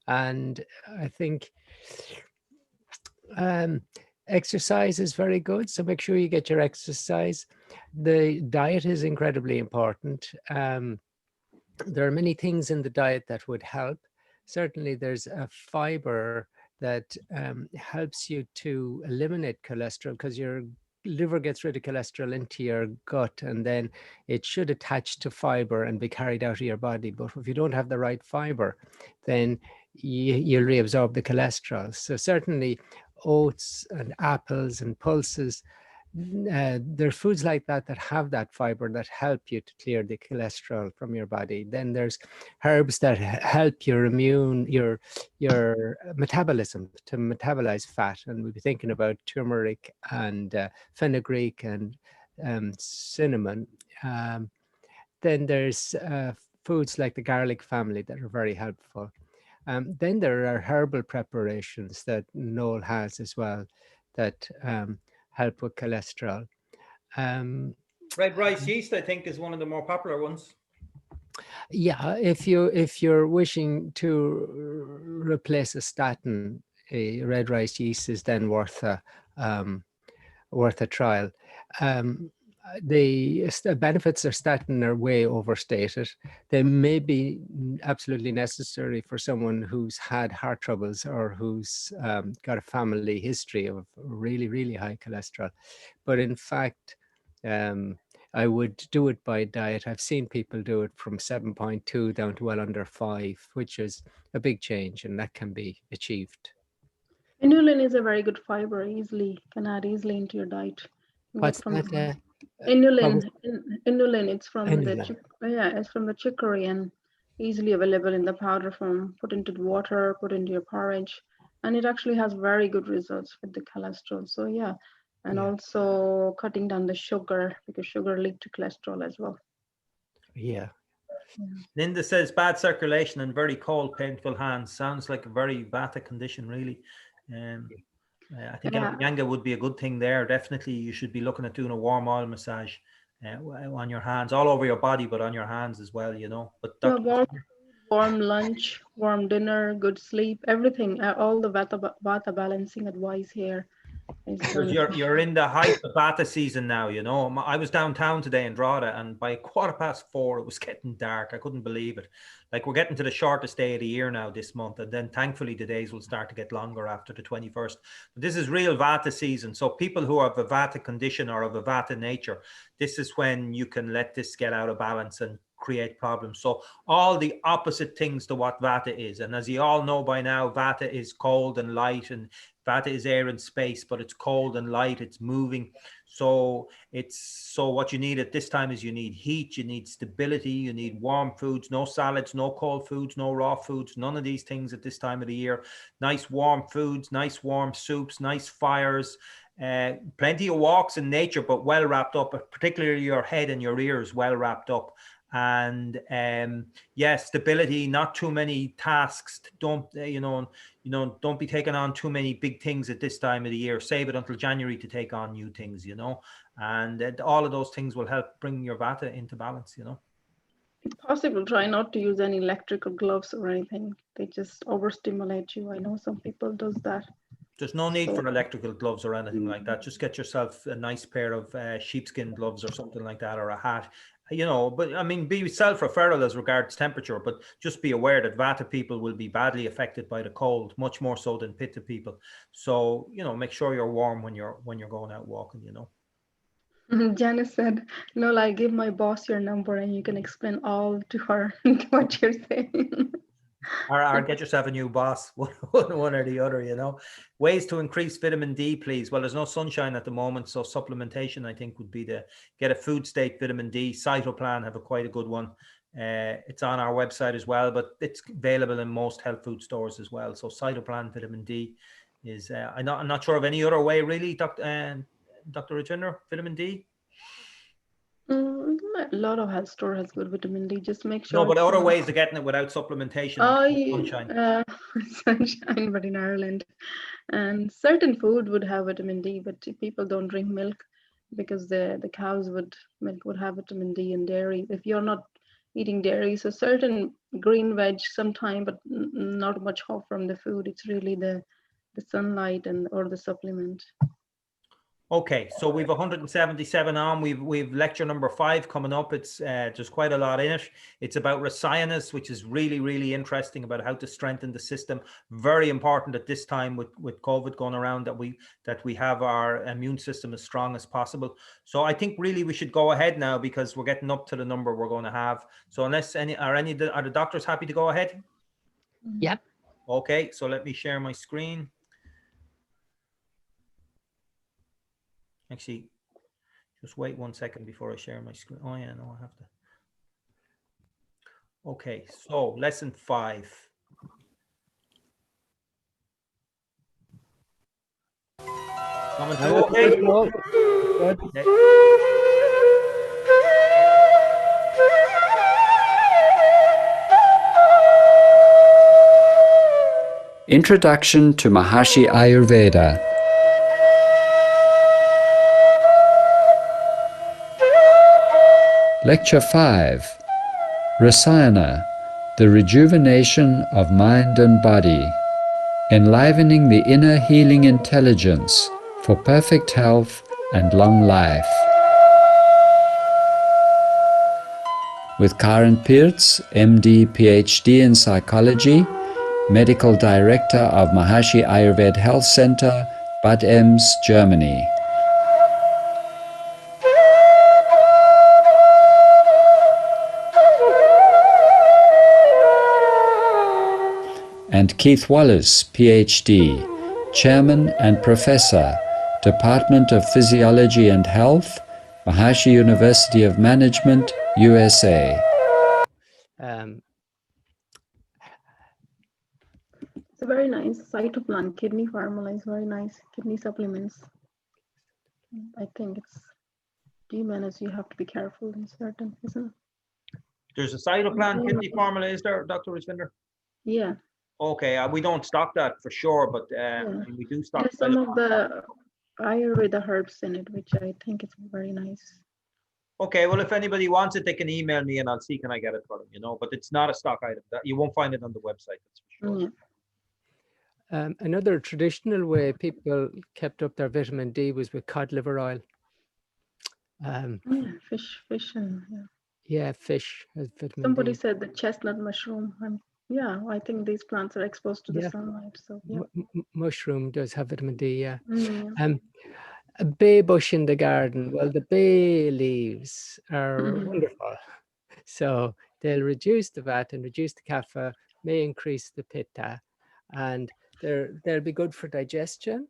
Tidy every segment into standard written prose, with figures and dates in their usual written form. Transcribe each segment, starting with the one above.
And I think exercise is very good. So make sure you get your exercise. The diet is incredibly important. There are many things in the diet that would help. Certainly, there's a fiber that helps you to eliminate cholesterol, because your liver gets rid of cholesterol into your gut, and then it should attach to fiber and be carried out of your body. But if you don't have the right fiber, then you'll reabsorb the cholesterol. So certainly oats and apples and pulses, there's foods like that that have that fiber that help you to clear the cholesterol from your body. Then there's herbs that help your metabolism to metabolize fat, and we'll be thinking about turmeric and fenugreek and cinnamon. Then there's foods like the garlic family that are very helpful. Then there are herbal preparations that Noel has as well that help with cholesterol. Red rice yeast, I think, is one of the more popular ones. Yeah, if you're wishing to replace a statin, a red rice yeast is then worth a trial. The benefits of statin are way overstated. They may be absolutely necessary for someone who's had heart troubles or who's got a family history of really, really high cholesterol. But in fact, I would do it by diet. I've seen people do it from 7.2 down to well under 5, which is a big change, and that can be achieved. Inulin is a very good fiber, can add easily into your diet. What's From that? inulin, inulin, it's from Inulin. it's from the chicory and easily available in the powder form. Put into the water, put into your porridge, and it actually has very good results with the cholesterol. So yeah, and also cutting down the sugar, because sugar leads to cholesterol as well. Yeah. Linda says bad circulation and very cold, painful hands. Sounds like a very vata condition, really. I think Yanga would be a good thing there. Definitely, you should be looking at doing a warm oil massage on your hands, all over your body, but on your hands as well, you know. But warm lunch, warm dinner, good sleep, everything, all the vata balancing advice here. Because you're in the height of vata season now, you know. I was downtown today in Drogheda, and by 4:15 it was getting dark. I couldn't believe it. Like, we're getting to the shortest day of the year now this month, and then thankfully the days will start to get longer after the 21st. But this is real vata season, so people who have a vata condition or of a vata nature, this is when you can let this get out of balance and create problems. So all the opposite things to what vata is. And as you all know by now, vata is cold and light, and vata is air and space, but it's cold and light, it's moving. So what you need at this time is you need heat, you need stability, you need warm foods, no salads, no cold foods, no raw foods, none of these things at this time of the year. Nice warm foods, nice warm soups, nice fires, plenty of walks in nature, but well wrapped up, particularly your head and your ears well wrapped up. And stability, not too many tasks. Don't don't be taking on too many big things at this time of the year. Save it until January to take on new things, you know. And all of those things will help bring your vata into balance, you know. If possible, try not to use any electrical gloves or anything. They just overstimulate you. I know some people does that. There's no need for electrical gloves or anything like that. Just get yourself a nice pair of sheepskin gloves or something like that, or a hat. You know, but I mean, be self-referral as regards temperature, but just be aware that vata people will be badly affected by the cold, much more so than pitta people. So, you know, make sure you're warm when you're going out walking, you know. Janice said, "No, I give my boss your number and you can explain all to her what you're saying." Or get yourself a new boss, one or the other, you know. Ways to increase vitamin D, please. Well, there's no sunshine at the moment, so supplementation, I think, would be get a food state vitamin D. Cytoplan have quite a good one. It's on our website as well, but it's available in most health food stores as well. So Cytoplan vitamin D is, I'm not sure of any other way, really, Dr. Rajvinder, vitamin D. A lot of health store has good vitamin D. Just make sure. No, but other ways of getting it without supplementation. Sunshine. Sunshine, but in Ireland, and certain food would have vitamin D, but people don't drink milk because the cow's milk would have vitamin D in dairy. If you're not eating dairy. So certain green veg sometime, but not much hope from the food. It's really the sunlight and or the supplement. Okay, so we've 177 on. We've lecture number 5 coming up. It's there's quite a lot in it. It's about Rosciinus, which is really, really interesting, about how to strengthen the system. Very important at this time with COVID going around, that we have our immune system as strong as possible. So I think really we should go ahead now, because we're getting up to the number we're going to have. So unless are the doctors happy to go ahead? Yep. Okay, so let me share my screen. Actually, just wait 1 second before I share my screen. Oh yeah, no, I have to. Okay, so lesson 5. Coming through okay? Good. Okay. Introduction to Maharishi Ayurveda. Lecture 5. Rasayana, the rejuvenation of mind and body, enlivening the inner healing intelligence for perfect health and long life. With Karen Peertz, MD, PhD in psychology, Medical Director of Maharishi Ayurveda Health Center, Bad Ems, Germany. And Keith Wallace, PhD, Chairman and Professor, Department of Physiology and Health, Maharishi University of Management, USA. It's a very nice cytoplant kidney formula. Is very nice kidney supplements. I think it's D-minus. You have to be careful in certain, isn't it? There's a cytoplant kidney formula, is there, Dr. Rajvinder? Yeah. Okay, we don't stock that for sure, but we do stock. There's some of the Ayurveda herbs in it, which I think is very nice. Okay, well, if anybody wants it, they can email me and I'll see can I get it for them, but it's not a stock item. You won't find it on the website, that's for sure. Yeah. Another traditional way people kept up their vitamin D was with cod liver oil. Fish and yeah, fish has vitamin somebody D. said the chestnut mushroom, and yeah, I think these plants are exposed to the sunlight, so yeah. Mushroom does have vitamin D, yeah. Mm. A bay bush in the garden, well, the bay leaves are wonderful, so they'll reduce the vat and reduce the kapha, may increase the pitta, and they'll be good for digestion.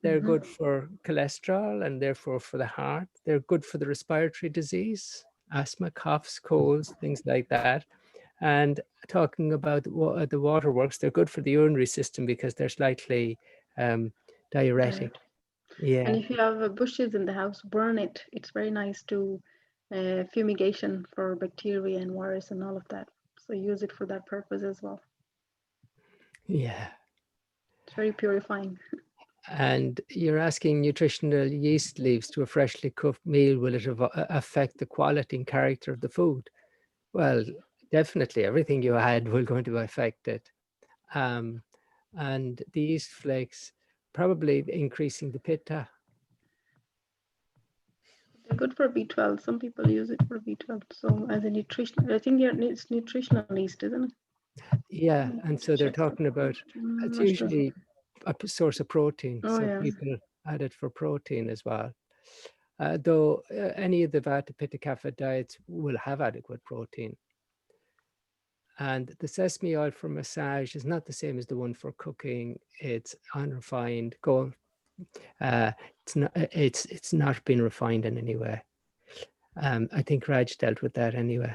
They're good for cholesterol and therefore for the heart. They're good for the respiratory disease, asthma, coughs, colds, things like that. And talking about the waterworks, they're good for the urinary system because they're slightly diuretic. Right. Yeah. And if you have bushes in the house, burn it. It's very nice to fumigation for bacteria and virus and all of that. So use it for that purpose as well. Yeah. It's very purifying. And you're asking nutritional yeast leaves to a freshly cooked meal, will it affect the quality and character of the food? Well, definitely everything you add will going to affect it. And the yeast flakes probably increasing the pitta. They're good for B12. Some people use it for B12. So as a nutrition, I think it's nutritional yeast, isn't it? Yeah, and so they're talking about it's usually a source of protein. Oh, so yeah. people add it for protein as well. Though any of the Vata Pitta Kapha diets will have adequate protein. And the sesame oil for massage is not the same as the one for cooking. It's unrefined. It's not been refined in any way. I think Raj dealt with that anyway.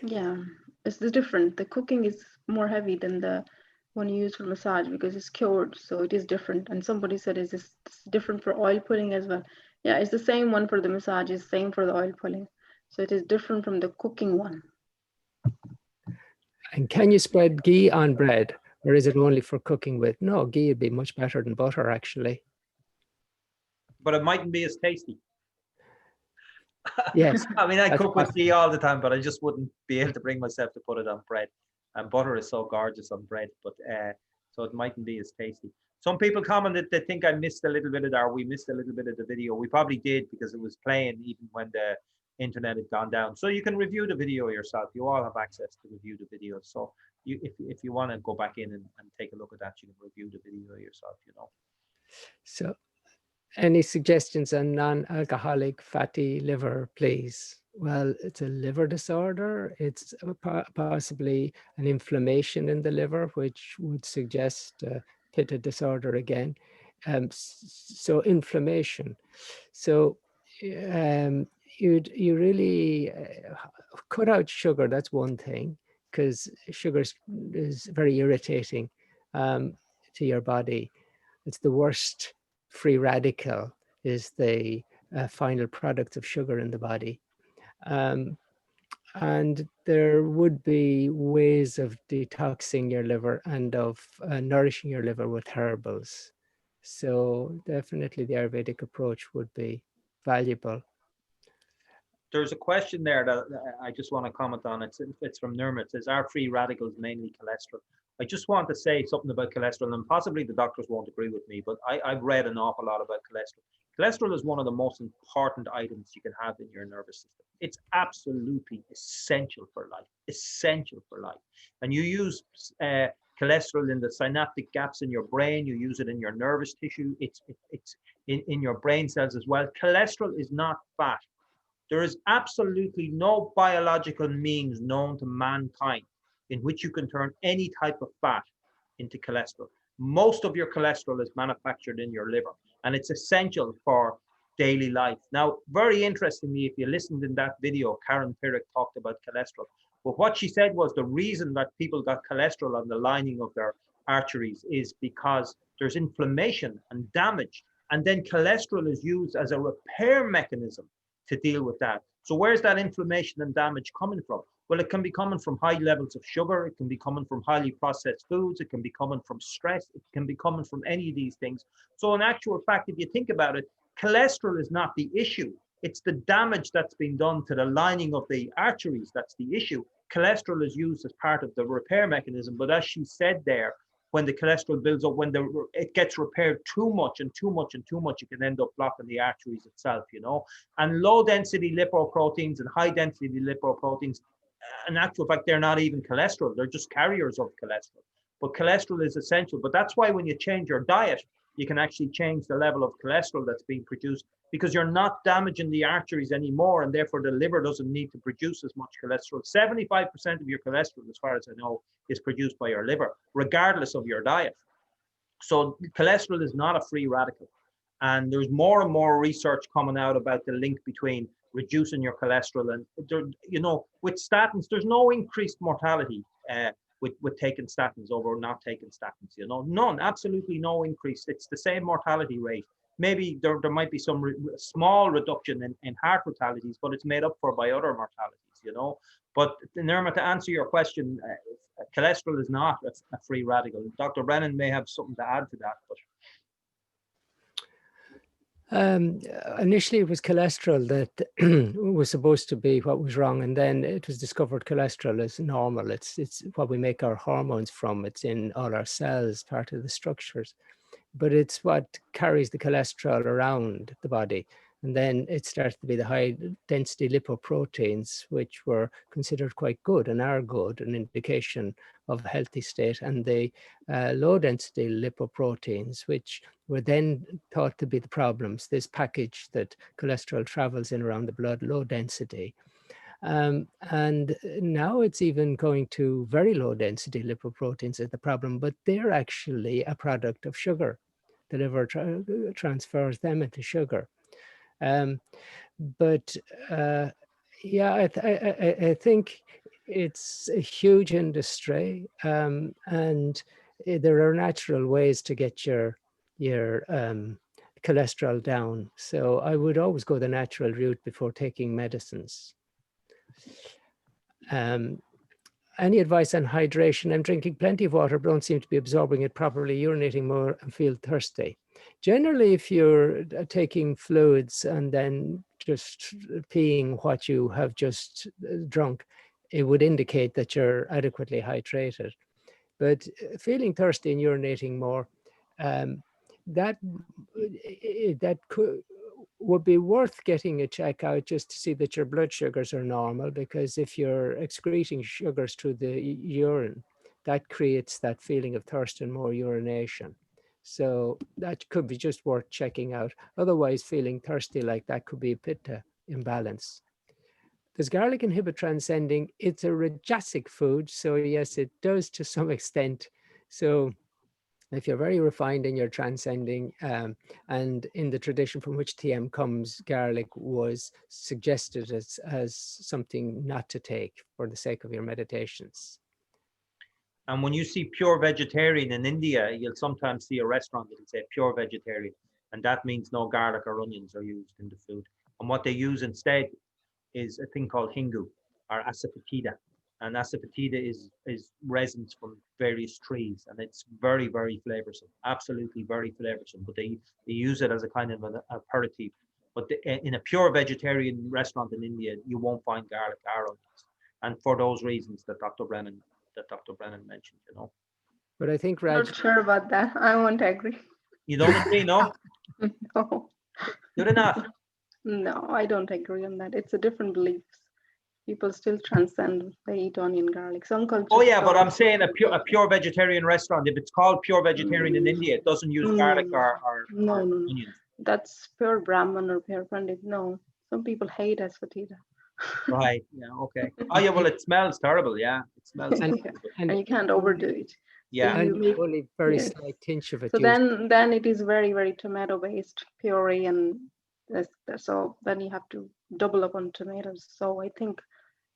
Yeah, it's different. The cooking is more heavy than the one you use for massage because it's cured, so it is different. And somebody said, is this different for oil pulling as well? Yeah, it's the same one for the massage, it's same for the oil pulling. So it is different from the cooking one. And can you spread ghee on bread, or is it only for cooking with? No, ghee would be much better than butter, actually. But it mightn't be as tasty. Yes, I mean, I that's cook with tea all the time, but I just wouldn't be able to bring myself to put it on bread. And butter is so gorgeous on bread, but so it mightn't be as tasty. Some people commented they think I missed a little bit of that, or we missed a little bit of the video. We probably did because it was playing even when the internet had gone down. So you can review the video yourself. You all have access to review the video. So if you want to go back in and take a look at that, you can review the video yourself, you know. So any suggestions on non-alcoholic fatty liver, please? Well, it's a liver disorder. It's possibly an inflammation in the liver, which would suggest pitta disorder again. So inflammation. So you really cut out sugar. That's one thing, because sugar is very irritating to your body. It's the worst free radical, is the final product of sugar in the body. And there would be ways of detoxing your liver and of nourishing your liver with herbals. So definitely the Ayurvedic approach would be valuable. There's a question there that I just want to comment on. It's from Nirma. It says, are free radicals mainly cholesterol? I just want to say something about cholesterol, and possibly the doctors won't agree with me, but I've read an awful lot about cholesterol. Cholesterol is one of the most important items you can have in your nervous system. It's absolutely essential for life, essential for life. And you use cholesterol in the synaptic gaps in your brain, you use it in your nervous tissue, it's in your brain cells as well. Cholesterol is not fat. There is absolutely no biological means known to mankind in which you can turn any type of fat into cholesterol. Most of your cholesterol is manufactured in your liver, and it's essential for daily life. Now, very interestingly, if you listened in that video, Karen Pirrick talked about cholesterol. But what she said was the reason that people got cholesterol on the lining of their arteries is because there's inflammation and damage. And then cholesterol is used as a repair mechanism to deal with that. So where's that inflammation and damage coming from? Well, it can be coming from high levels of sugar. It can be coming from highly processed foods. It can be coming from stress. It can be coming from any of these things. So in actual fact, if you think about it, cholesterol is not the issue. It's the damage that's been done to the lining of the arteries that's the issue. Cholesterol is used as part of the repair mechanism. But as she said there, when the cholesterol builds up, when it gets repaired too much and too much and too much, it can end up blocking the arteries itself, you know. And low density lipoproteins and high density lipoproteins, in actual fact, they're not even cholesterol. They're just carriers of cholesterol. But cholesterol is essential. But that's why when you change your diet, you can actually change the level of cholesterol that's being produced, because you're not damaging the arteries anymore, and therefore the liver doesn't need to produce as much cholesterol. 75% of your cholesterol, as far as I know, is produced by your liver, regardless of your diet. So cholesterol is not a free radical. And there's more and more research coming out about the link between reducing your cholesterol and, you know, with statins, there's no increased mortality with taking statins over not taking statins, you know, none, absolutely no increase. It's the same mortality rate. Maybe there might be some small reduction in heart mortalities, but it's made up for by other mortalities, you know. But Nirma, to answer your question, cholesterol is not a free radical. Dr. Brennan may have something to add to that, but initially it was cholesterol that was supposed to be what was wrong, and then it was discovered cholesterol is normal. It's what we make our hormones from. It's in all our cells, part of the structures, but it's what carries the cholesterol around the body. And then it started to be the high density lipoproteins, which were considered quite good and are good, an indication of a healthy state, and the low density lipoproteins, which were then thought to be the problems, this package that cholesterol travels in around the blood, low density. And now it's even going to very low density lipoproteins as the problem, but they're actually a product of sugar. The liver transfers them into sugar. But yeah, I think it's a huge industry, and there are natural ways to get your cholesterol down. So I would always go the natural route before taking medicines. any advice on hydration? I'm drinking plenty of water, but don't seem to be absorbing it properly, urinating more and feel thirsty. Generally, if you're taking fluids and then just peeing what you have just drunk, it would indicate that you're adequately hydrated. But feeling thirsty and urinating more, that would be worth getting a check out just to see that your blood sugars are normal, because if you're excreting sugars through the urine, that creates that feeling of thirst and more urination. So that could be just worth checking out. Otherwise, feeling thirsty like that could be a pitta imbalance. Does garlic inhibit transcending? It's a rajasic food, so yes, it does to some extent. So if you're very refined and you're transcending, and in the tradition from which TM comes, garlic was suggested as something not to take for the sake of your meditations. And when you see pure vegetarian in India, you'll sometimes see a restaurant that'll say pure vegetarian, and that means no garlic or onions are used in the food. And what they use instead is a thing called hingu or asafoetida. And asafoetida is resins from various trees, and it's very, very flavorsome, absolutely very flavorsome. But they use it as a kind of an aperitif. But in a pure vegetarian restaurant in India, you won't find garlic or onions, and for those reasons that Dr. Brennan mentioned, you know. But I think Not sure about that. I won't agree. You don't agree, no? No. You're not. No, I don't agree on that. It's a different beliefs. People still transcend. They eat onion, garlic. Some cultures. Oh yeah, but I'm saying a pure vegetarian restaurant. If it's called pure vegetarian in India, it doesn't use garlic or no. onions. That's pure Brahman or pure Pandit. No, some people hate asafoetida. Right. Yeah. Okay. Oh yeah. Well, it smells terrible. Yeah, it smells. and you can't overdo it. Yeah. So and only very slight tinge of it. So then it is very, very tomato based puree, and so then you have to double up on tomatoes. So I think,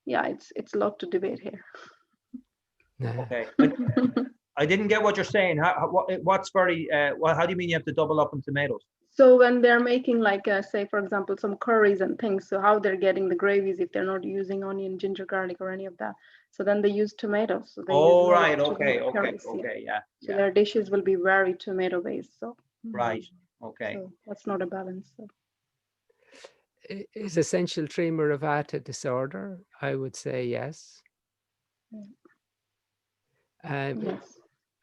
yeah, it's a lot to debate here. Okay. I didn't get what you're saying. What's very? How do you mean you have to double up on tomatoes? So when they're making, like, say, for example, some curries and things, so how they're getting the gravies if they're not using onion, ginger, garlic, or any of that. So then they use tomatoes. So they use right. Okay. Yeah. So their dishes will be very tomato based. So. Right. Okay. So that's not a balance. So. Is essential tremor a Vata disorder? I would say yes. Yes.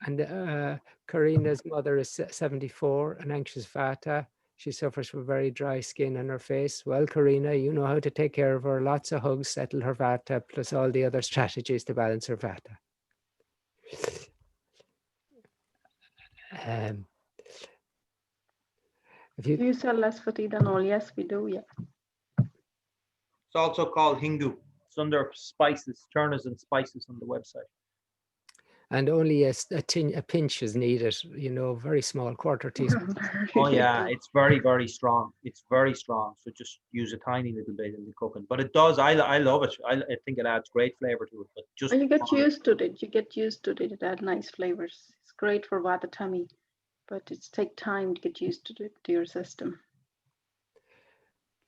And Karina's mother is 74, an anxious Vata. She suffers from very dry skin on her face. Well, Karina, you know how to take care of her. Lots of hugs, settle her Vata, plus all the other strategies to balance her Vata. Do you sell asafoetida and all? Yes, we do. Yeah. It's also called hingu. It's under spices, turners and spices on the website. And only a pinch is needed, you know, very small, quarter teaspoon. Oh yeah, it's very, very strong. It's very strong. So just use a tiny little bit in the cooking. But it does, I love it. I think it adds great flavor to it. But just you get used to it. You get used to it. It adds nice flavors. It's great for Vata tummy, but it's take time to get used to it, to your system.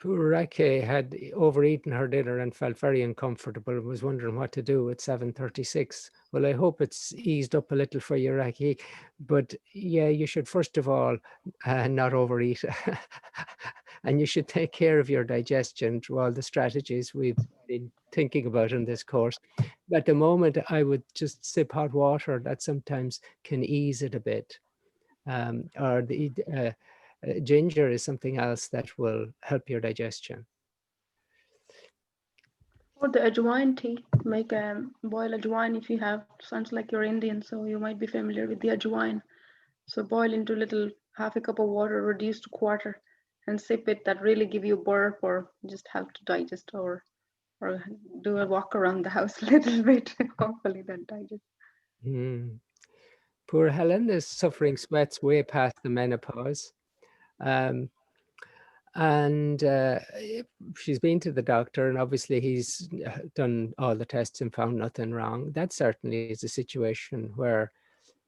Poor Rake had overeaten her dinner and felt very uncomfortable and was wondering what to do at 7:36. Well, I hope it's eased up a little for you, Rake. But yeah, you should first of all not overeat. And you should take care of your digestion through all the strategies we've been thinking about in this course. At the moment, I would just sip hot water. That sometimes can ease it a bit. Or the ginger is something else that will help your digestion. Or the ajwain tea. Make a boil ajwain if you have. Sounds like you're Indian, so you might be familiar with the ajwain. So boil into little half a cup of water, reduce to quarter, and sip it. That really give you a burp or just help to digest, or do a walk around the house a little bit. Hopefully that digests. Poor Helen is suffering sweats way past the menopause. And she's been to the doctor, and obviously he's done all the tests and found nothing wrong. That certainly is a situation where,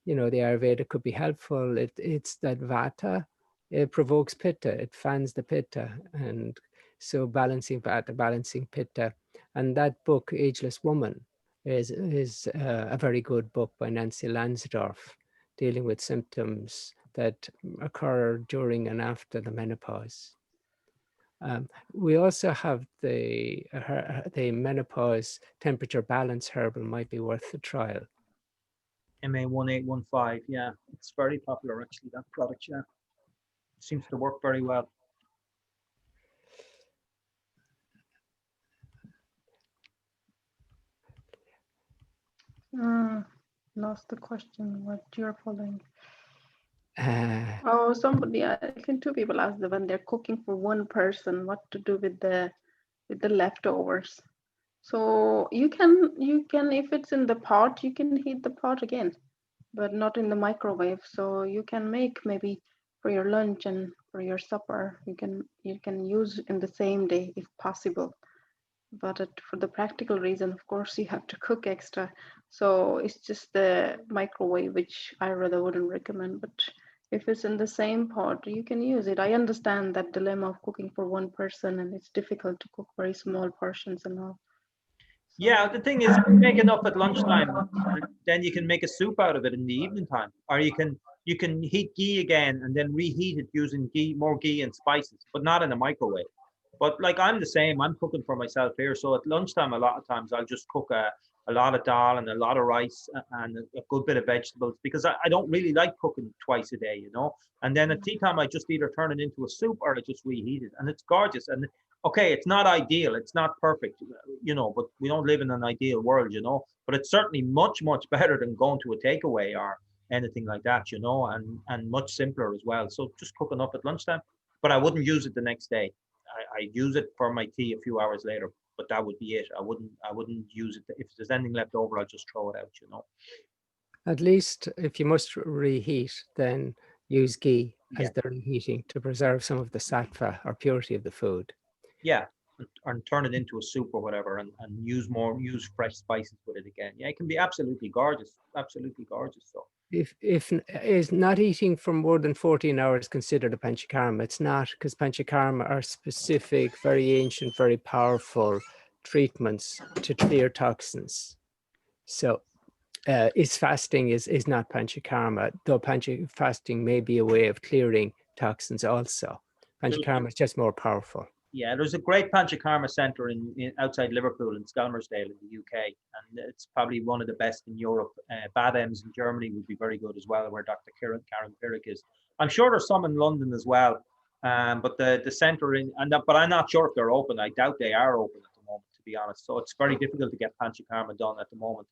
you know, the Ayurveda could be helpful. It's that Vata, it provokes Pitta, it fans the Pitta, and so balancing Vata, balancing Pitta. And that book, Ageless Woman, is a very good book by Nancy Lansdorf, dealing with symptoms that occur during and after the menopause. We also have the menopause temperature balance herbal, might be worth a trial. MA1815, yeah, it's very popular actually, that product, yeah. Seems to work very well. Lost the question. What you're following? Uh, Oh, somebody, I think two people asked that when they're cooking for one person, what to do with the leftovers. So you can, if it's in the pot, you can heat the pot again, but not in the microwave. So you can make maybe for your lunch and for your supper, you can use in the same day if possible. But for the practical reason, of course, you have to cook extra. So it's just the microwave, which I rather wouldn't recommend. But if it's in the same pot, you can use it. I understand that dilemma of cooking for one person, and it's difficult to cook very small portions and all. So, Yeah, the thing is, you make enough at lunchtime, then you can make a soup out of it in the evening time, or you can heat ghee again and then reheat it using more ghee and spices, but not in a microwave. But like I'm the same, I'm cooking for myself here. So at lunchtime, a lot of times I'll just cook a lot of dal and a lot of rice and a good bit of vegetables, because I don't really like cooking twice a day, you know. And then at tea time, I just either turn it into a soup or I just reheat it, and it's gorgeous. And okay, it's not ideal, it's not perfect, you know, but we don't live in an ideal world, you know. But it's certainly much, much better than going to a takeaway or anything like that, you know, and much simpler as well. So just cook enough at lunchtime, but I wouldn't use it the next day. I use it for my tea a few hours later, but that would be it. I wouldn't use it. If there's anything left over, I'll just throw it out, you know. At least if you must reheat, then use ghee as Yeah. the reheating to preserve some of the sattva or purity of the food. Yeah, and turn it into a soup or whatever, and use fresh spices with it again. Yeah, it can be absolutely gorgeous, absolutely gorgeous. So If is not eating for more than 14 hours considered a panchakarma? It's not, because panchakarma are specific, very ancient, very powerful treatments to clear toxins. So is fasting is not panchakarma, though fasting may be a way of clearing toxins also. Panchakarma is just more powerful. yeah, there's a great Panchakarma centre in outside Liverpool in Skelmersdale in the UK, and it's probably one of the best in Europe. Bad Ems in Germany would be very good as well, where Dr. Karen Pirik is. I'm sure there's some in London as well, but the centre but I'm not sure if they're open. I doubt they are open at the moment, to be honest. So it's very difficult to get Panchakarma done at the moment.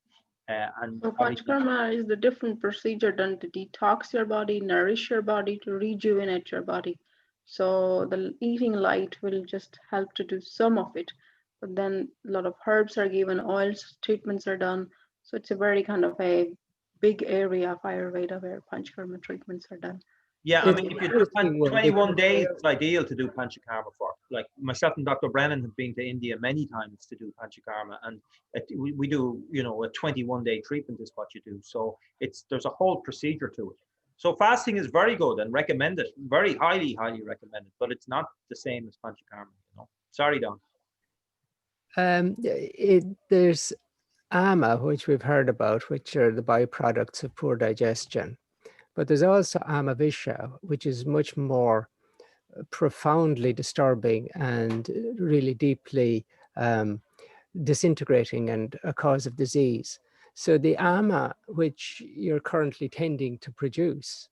So Panchakarma is the different procedure done to detox your body, nourish your body, to rejuvenate your body. So the eating light will just help to do some of it, but then a lot of herbs are given, oils treatments are done. So it's a very kind of a big area of Ayurveda where Panchakarma treatments are done. Yeah, I mean, if you do 21 days, it's ideal to do Panchakarma for. Like myself and Dr. Brennan have been to India many times to do Panchakarma, and we do, you know, a 21-day treatment is what you do. So there's a whole procedure to it. So fasting is very good and recommended, very highly, highly recommended, but it's not the same as Panchakarma, you know. Sorry, Don. There's ama, which we've heard about, which are the byproducts of poor digestion. But there's also amavisha, which is much more profoundly disturbing and really deeply disintegrating and a cause of disease. So the ama, which you're currently tending to produce,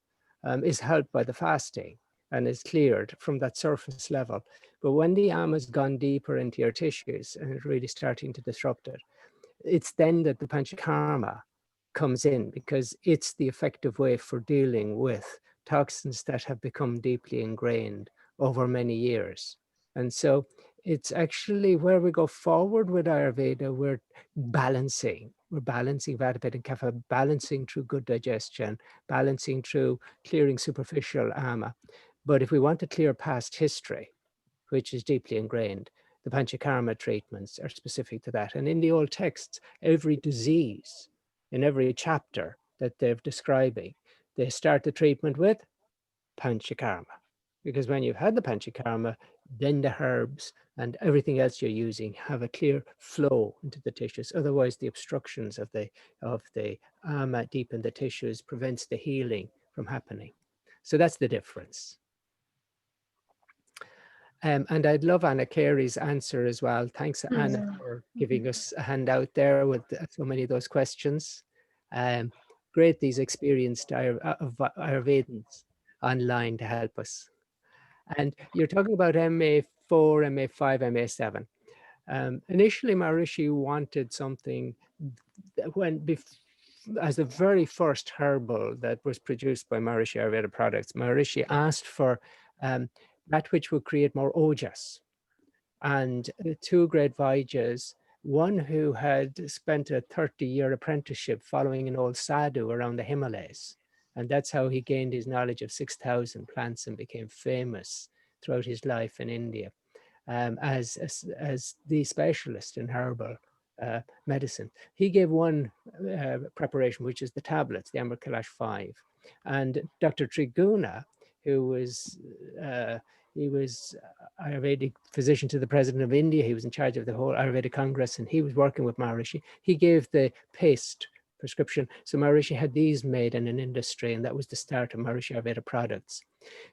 is helped by the fasting and is cleared from that surface level. But when the ama has gone deeper into your tissues and it's really starting to disrupt it, it's then that the panchakarma comes in, because it's the effective way for dealing with toxins that have become deeply ingrained over many years. And so it's actually where we go forward with Ayurveda, we're balancing Vata, Pitta, and Kapha, balancing through good digestion, balancing through clearing superficial ama. But if we want to clear past history, which is deeply ingrained, the Panchakarma treatments are specific to that. And in the old texts, every disease, in every chapter that they're describing, they start the treatment with Panchakarma. Because when you've had the Panchakarma, then the herbs and everything else you're using have a clear flow into the tissues. Otherwise, the obstructions of the ama deep in the tissues prevents the healing from happening. So that's the difference. And I'd love Anna Carey's answer as well. Thanks, Anna, for giving us a handout there with so many of those questions. Great, these experienced Ayurvedans online to help us. And you're talking about MA4, MA5, MA7. Initially, Maharishi wanted something that as the very first herbal that was produced by Maharishi Ayurveda products, Maharishi asked for that which would create more ojas. And two great Vaidya's, one who had spent a 30-year apprenticeship following an old sadhu around the Himalayas. And that's how he gained his knowledge of 6,000 plants and became famous throughout his life in India as the specialist in herbal medicine. He gave one preparation, which is the tablets, the Amrit Kailash 5. And Dr. Triguna, who was he was Ayurvedic physician to the President of India. He was in charge of the whole Ayurvedic Congress, and he was working with Maharishi. He gave the paste prescription. So Maharishi had these made in an industry, and that was the start of Maharishi Ayurveda products.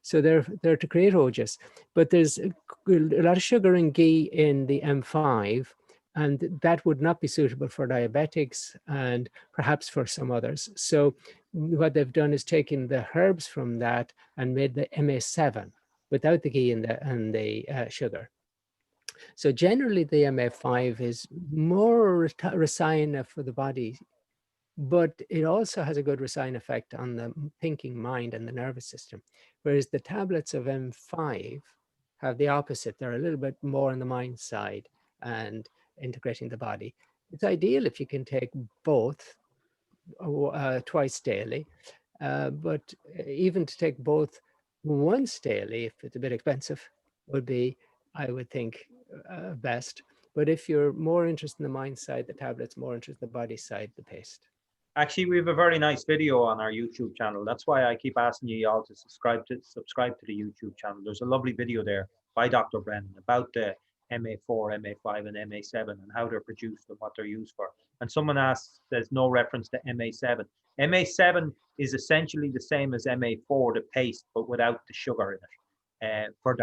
So they're to create ojas, but there's a lot of sugar and ghee in the M5, and that would not be suitable for diabetics and perhaps for some others. So what they've done is taken the herbs from that and made the MA7 without the ghee and the sugar. So generally the MA5 is more rasayana for the body, but it also has a good rasayana effect on the thinking mind and the nervous system. Whereas the tablets of M5 have the opposite. They're a little bit more on the mind side and integrating the body. It's ideal if you can take both twice daily, but even to take both once daily, if it's a bit expensive, would be, I would think, best. But if you're more interested in the mind side, the tablets, more interested in the body side, the paste. Actually, we have a very nice video on our YouTube channel. That's why I keep asking you all to subscribe to the YouTube channel. There's a lovely video there by Dr. Brennan about the MA4, MA5, and MA7 and how they're produced and what they're used for. And someone asks, there's no reference to MA7. MA7 is essentially the same as MA4, the paste, but without the sugar in it. For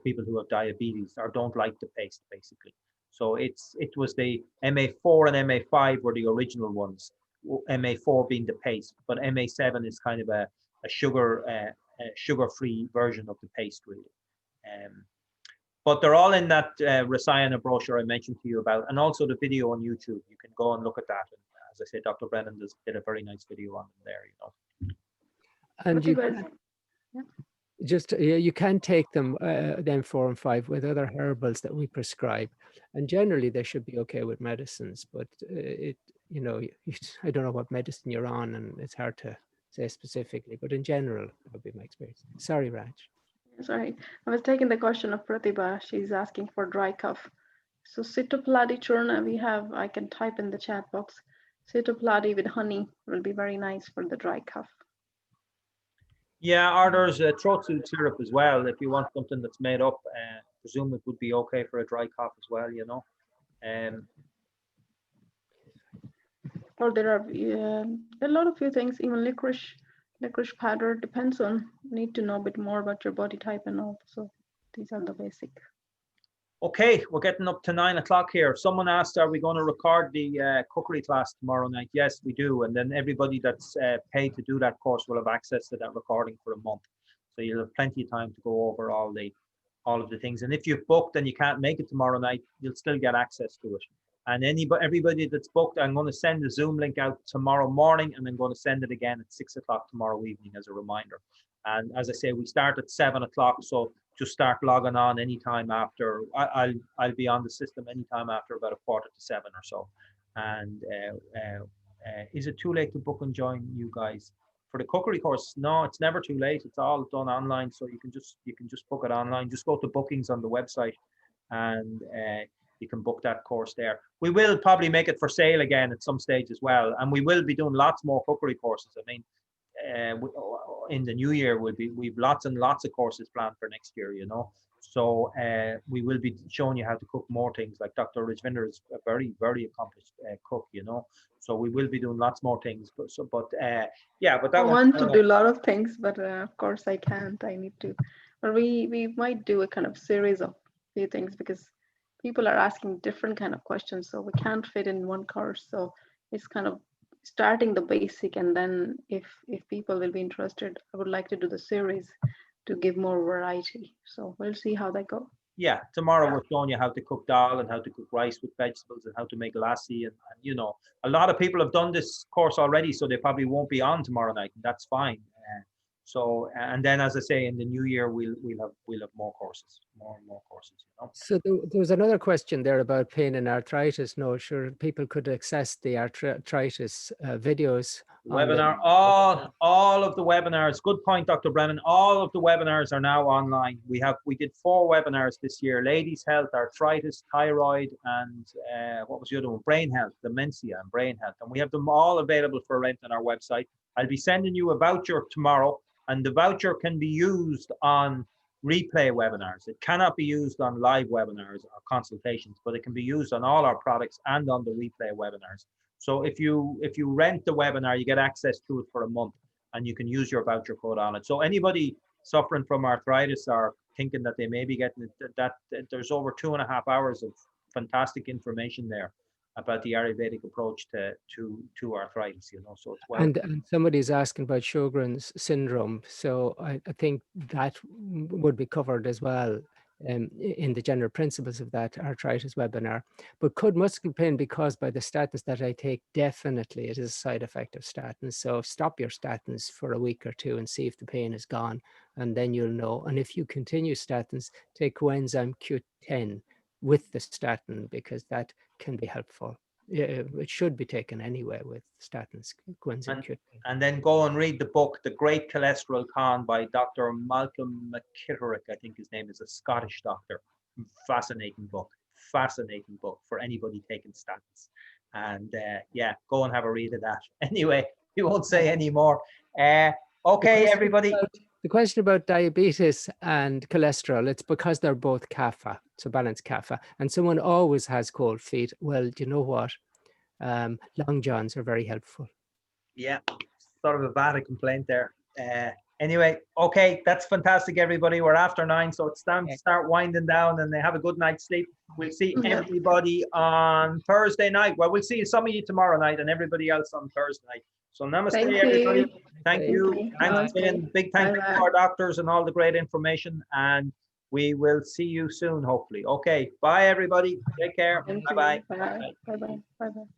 people who have diabetes or don't like the paste, basically. So it was the MA4 and MA5 were the original ones. MA4 being the paste, but MA7 is kind of a sugar-free version of the paste, really. But they're all in that Rasayana brochure I mentioned to you about, and also the video on YouTube. You can go and look at that. And as I said, Dr. Brennan did a very nice video on them there, you know. And you can take them then 4 and 5 with other herbals that we prescribe, and generally they should be okay with medicines. But I don't know what medicine you're on, and it's hard to say specifically. But in general, that would be my experience. Sorry, Raj. Sorry, I was taking the question of Pratibha. She's asking for dry cough. So Sitopladi churna I can type in the chat box. Sitopladi with honey will be very nice for the dry cough. Yeah, or there's a throat soothe syrup as well. If you want something that's made up, presume it would be okay for a dry cough as well, you know. Or there are a lot of few things, even licorice powder, depends on, need to know a bit more about your body type and all. So these are the basic. Okay, we're getting up to 9 o'clock here. Someone asked, are we going to record the cookery class tomorrow night? Yes, we do. And then everybody that's paid to do that course will have access to that recording for a month. So you'll have plenty of time to go over all of the things. And if you've booked and you can't make it tomorrow night, you'll still get access to it. And everybody that's booked, I'm going to send the Zoom link out tomorrow morning, and I'm going to send it again at 6 o'clock tomorrow evening as a reminder. And as I say, we start at 7 o'clock, so just start logging on anytime after. I'll be on the system anytime after about 6:45 or so. And is it too late to book and join you guys for the cookery course? No, it's never too late. It's all done online, so you can just book it online. Just go to bookings on the website, and you can book that course there. We will probably make it for sale again at some stage as well, and we will be doing lots more cookery courses. I mean, in the new year we've lots and lots of courses planned for next year, you know. So we will be showing you how to cook more things. Like Dr. Rajvinder is a very, very accomplished cook, you know. So we will be doing lots more things. But yeah, but that I one. want to do a lot of things, but of course I can't. I need to. But we might do a kind of series of few things because people are asking different kind of questions, so we can't fit in one course. So it's kind of starting the basic, and then if people will be interested, I would like to do the series to give more variety. So we'll see how that goes. Yeah, tomorrow we're showing you how to cook dal and how to cook rice with vegetables and how to make lassi. And you know, a lot of people have done this course already, so they probably won't be on tomorrow night, and that's fine. So, and then as I say, in the new year we'll have more courses, more and more courses. You know. So there was another question there about pain and arthritis. No, sure, people could access the arthritis videos. Webinar, all of the webinars. Good point, Dr. Brennan. All of the webinars are now online. We did 4 webinars this year: ladies' health, arthritis, thyroid, and what was the other one? Brain health, dementia, and brain health. And we have them all available for rent on our website. I'll be sending you a voucher tomorrow, and the voucher can be used on replay webinars. It cannot be used on live webinars or consultations, but it can be used on all our products and on the replay webinars. So if you rent the webinar, you get access to it for a month, and you can use your voucher code on it. So anybody suffering from arthritis or thinking that they may be getting it, that there's over 2.5 hours of fantastic information there about the Ayurvedic approach to arthritis, you know. So it's well. And somebody's asking about Sjogren's syndrome. So I think that would be covered as well in the general principles of that arthritis webinar. But could muscle pain be caused by the statins that I take? Definitely, it is a side effect of statins. So stop your statins for a week or 2 and see if the pain is gone, and then you'll know. And if you continue statins, take coenzyme Q10 with the statin, because that can be helpful. Yeah, it should be taken anyway with statins, coenzyme Q10. And then go and read the book, The Great Cholesterol Con by Dr. Malcolm McKitterick, I think his name is, a Scottish doctor. Fascinating book for anybody taking statins. And yeah, go and have a read of that. Anyway, we won't say any more. Okay, everybody. The question about diabetes and cholesterol, it's because they're both kapha, so balanced kapha. And someone always has cold feet. Well, do you know what? Long johns are very helpful. Yeah, sort of a valid complaint there. Anyway, okay, that's fantastic, everybody. We're after 9, so it's time to start winding down, and they have a good night's sleep. We'll see everybody on Thursday night. Well, we'll see some of you tomorrow night and everybody else on Thursday night. So namaste, everybody. Thank you. Thanks again. Big thank you to our doctors and all the great information. And we will see you soon, hopefully. Okay. Bye, everybody. Take care. Bye-bye. Bye-bye. Bye-bye. Bye-bye.